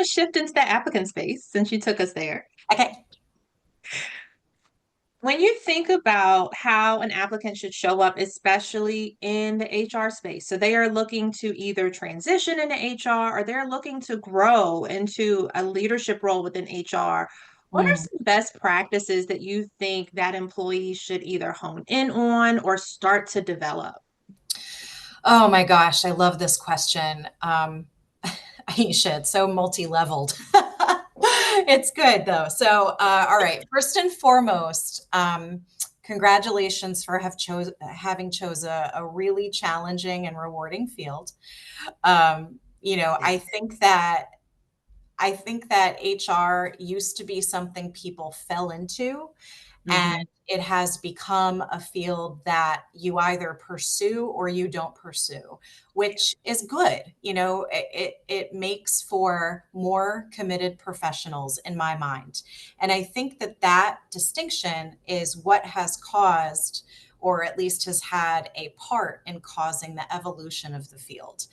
to shift into the applicant space since you took us there. Okay. When you think about how an applicant should show up, especially in the HR space, so they are looking to either transition into HR or they're looking to grow into a leadership role within HR. What are Mm. some best practices that you think that employees should either hone in on or start to develop? Oh my gosh, I love this question. Aisha, it's so multi-leveled. It's good though. So, all right. First and foremost, congratulations for having chose a really challenging and rewarding field. Thank I think that HR used to be something people fell into, you. and Hmm. it has become a field that you either pursue or you don't pursue, which is good. It makes for more committed professionals in my mind. And I think that that distinction is what has caused, or at least has had a part in causing the evolution of the field.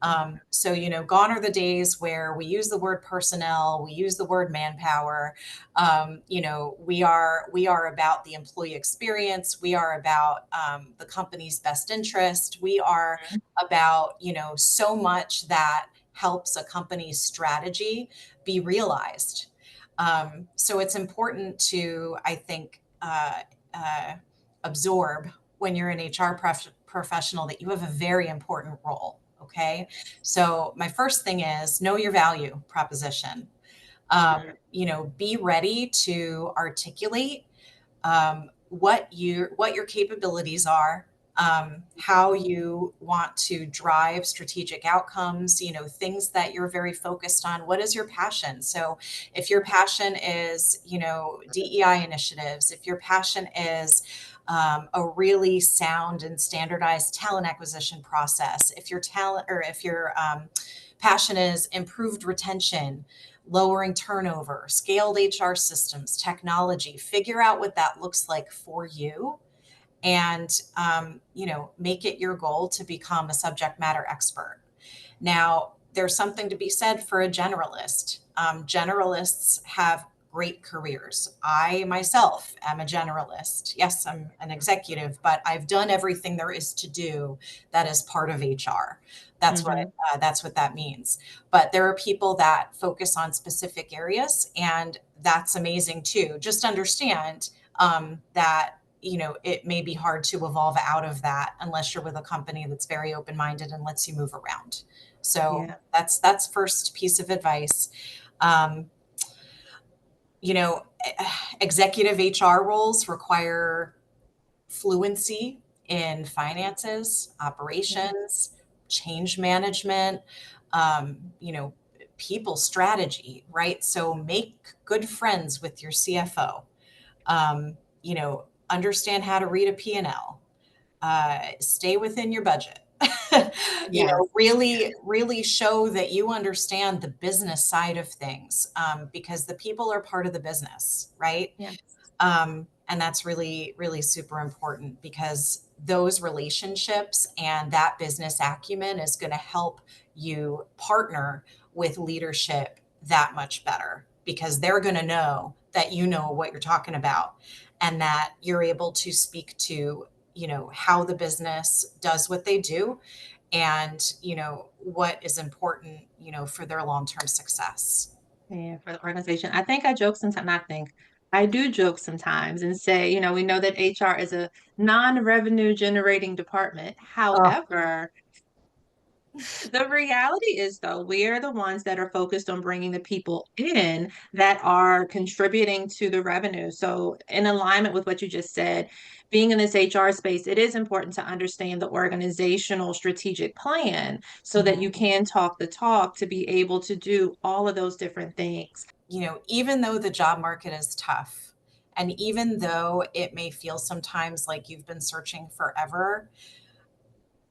Gone are the days where we use the word personnel, we use the word manpower. We are about the employee experience. We are about the company's best interest. We are about so much that helps a company's strategy be realized. So it's important to, I think, absorb when you're an professional that you have a very important role. Okay. So my first thing is know your value proposition. Be ready to articulate what your capabilities are, how you want to drive strategic outcomes, things that you're very focused on. What is your passion? So if your passion is, DEI initiatives, if your passion is a really sound and standardized talent acquisition process, if your talent or if your passion is improved retention, lowering turnover, scaled HR systems, technology, figure out what that looks like for you, and make it your goal to become a subject matter expert. Now, there's something to be said for a generalist. Generalists have great careers. I myself am a generalist. Yes, I'm an executive, but I've done everything there is to do that is part of HR. That's what Hmm. that's what that means. But there are people that focus on specific areas, and that's amazing too. Just understand that it may be hard to evolve out of that unless you're with a company that's very open-minded and lets you move around. So Yeah. that's first piece of advice. Um, you know, Executive HR roles require fluency in finances, operations, change management, people strategy, right? So make good friends with your CFO. Um, Understand how to read a P&L. Stay within your budget. Yes. Really show that you understand the business side of things, because the people are part of the business, right? Yeah. And that's really, really super important because those relationships and that business acumen is going to help you partner with leadership that much better because they're going to know that you know what you're talking about and that you're able to speak to, how the business does what they do and, what is important, for their long-term success. Yeah, for the organization. I think I joke sometimes, not think, I do joke sometimes and say, we know that HR is a non-revenue generating department. Oh, However, the reality is, though, we are the ones that are focused on bringing the people in that are contributing to the revenue. So, in alignment with what you just said, being in this HR space, it is important to understand the organizational strategic plan so that you mhm. can talk the talk to be able to do all of those different things. Even though the job market is tough, and even though it may feel sometimes like you've been searching forever,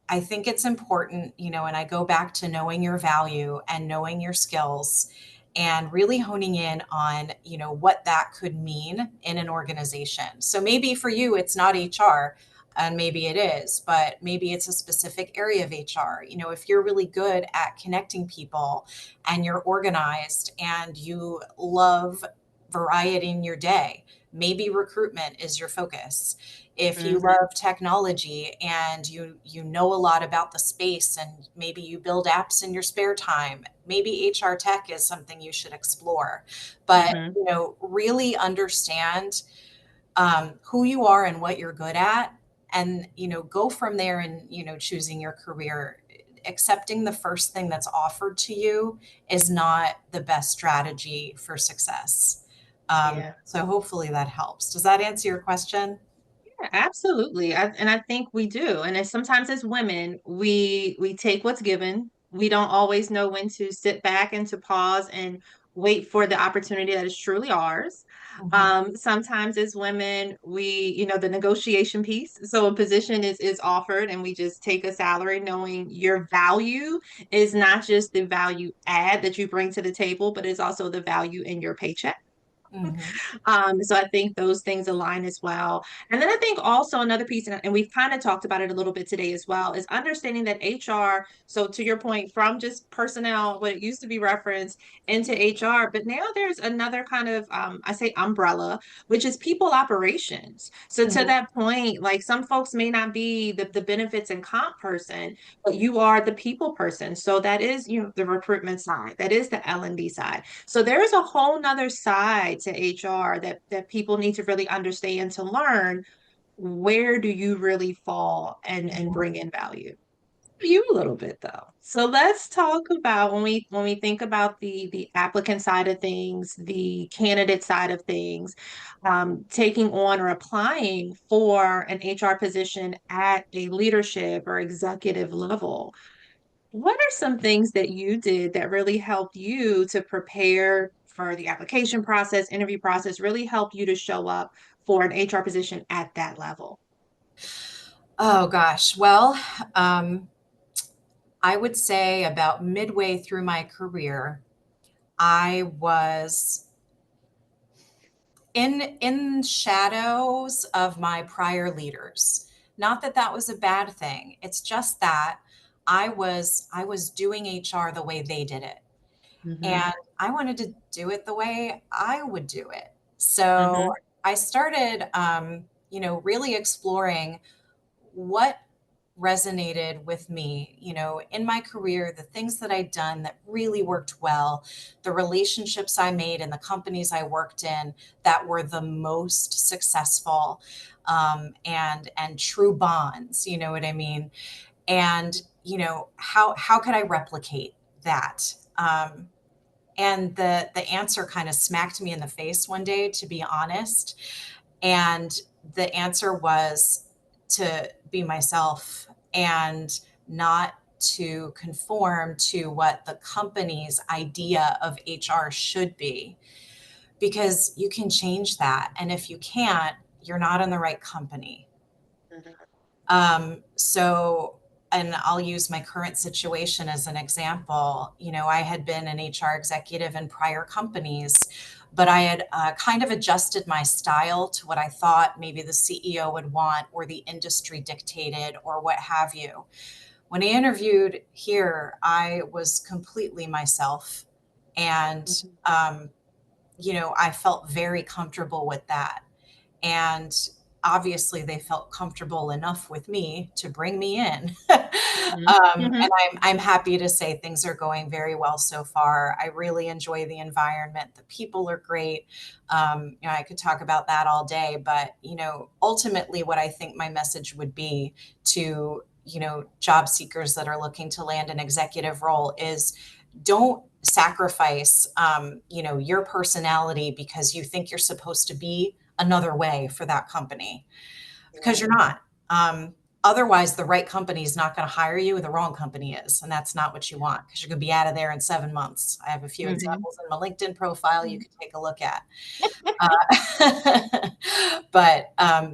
I think it's important, and I go back to knowing your value and knowing your skills and really honing in on, what that could mean in an organization. So maybe for you, it's not HR. and maybe it is, but maybe it's a specific area of HR. You know, if you're really good at connecting people and you're organized and you love variety in your day, maybe recruitment is your focus. If you Hmm. love technology and you know a lot about the space and maybe you build apps in your spare time, maybe HR tech is something you should explore. But, Hmm. you know, really understand who you are and what you're good at, and, you know, go from there and, you know, choosing your career. Accepting the first thing that's offered to you is not the best strategy for success. Yeah. So hopefully that helps. Does that answer your question? Yeah, absolutely. And I think we do. And sometimes as women, we take what's given. We don't always know when to sit back and to pause and wait for the opportunity that is truly ours. Mhm. Sometimes as women, the negotiation piece. So a position is offered and we just take a salary knowing your value is not just the value add that you bring to the table, but is also the value in your paycheck. Mhm. So I think those things align as well. And then I think also another piece, and we've kind of talked about it a little bit today as well, is understanding that HR, so to your point, from just personnel, what it used to be referenced into HR, but now there's another kind of, I say umbrella, which is people operations. So to Mhm. that point, like some folks may not be the benefits and comp person, but you are the people person. So that is, the recruitment side, that is the L&D side. So there's a whole nother side to HR that people need to really understand to learn where do you really fall and Mhm. bring in value. You a little bit though. So let's talk about when we think about the applicant side of things, the candidate side of things, taking on or applying for an HR position at a leadership or executive level. What are some things that you did that really helped you to prepare for the application process, interview process, really help you to show up for an HR position at that level? Oh gosh. Well, um, I would say about midway through my career, I was in shadows of my prior leaders. Not that that was a bad thing. It's just that I was doing HR the way they did it. Hmm. And I wanted to do it the way I would do it. So Hmm. I started you know, really exploring what resonated with me, you know, in my career, the things that I'd done that really worked well, the relationships I made in the companies I worked in that were the most successful, and true bonds, you know what I mean? And, you know, how could I replicate that? And the answer kind of smacked me in the face one day, to be honest. And the answer was to be myself and not to conform to what the company's idea of HR should be, because you can change that. And if you can't, you're not in the right company. So, and I'll use my current situation as an example. You know, I had been an HR executive in prior companies, but I had kind of adjusted my style to what I thought maybe the CEO would want or the industry dictated or what have you. When I interviewed here, I was completely myself. And, Hmm. um, you know, I felt very comfortable with that. And obviously they felt comfortable enough with me to bring me in. Hmm. And Hmm. I'm happy to say things are going very well so far. I really enjoy the environment. The people are great. You know, I could talk about that all day, but, you know, ultimately what I think my message would be to, you know, job seekers that are looking to land an executive role is don't sacrifice, you know, your personality because you think you're supposed to be another way for that company, because you're Right. not. Otherwise, the right company is not going to hire you, the wrong company is. And that's not what you want, because you're going to be out of there in 7 months. I have a few Hmm. examples in my LinkedIn profile you could take a look at. Uh, but,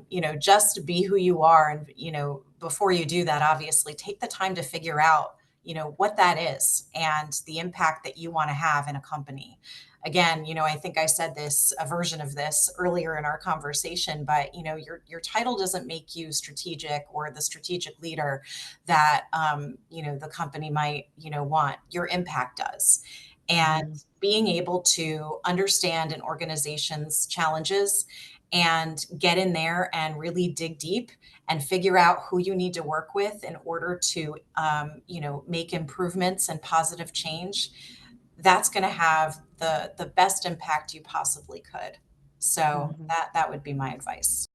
you know, just be who you are. And, you know, before you do that, obviously take the time to figure out, you know, what that is and the impact that you want to have in a company. again, I think I said this, a version of this earlier in our conversation, but your title doesn't make you strategic or the strategic leader that the company might, want. Your impact does. And Mhm. being able to understand an organization's challenges and get in there and really dig deep and figure out who you need to work with in order to make improvements and positive change, that's going to have the best impact you possibly could. So Mhm. that would be my advice.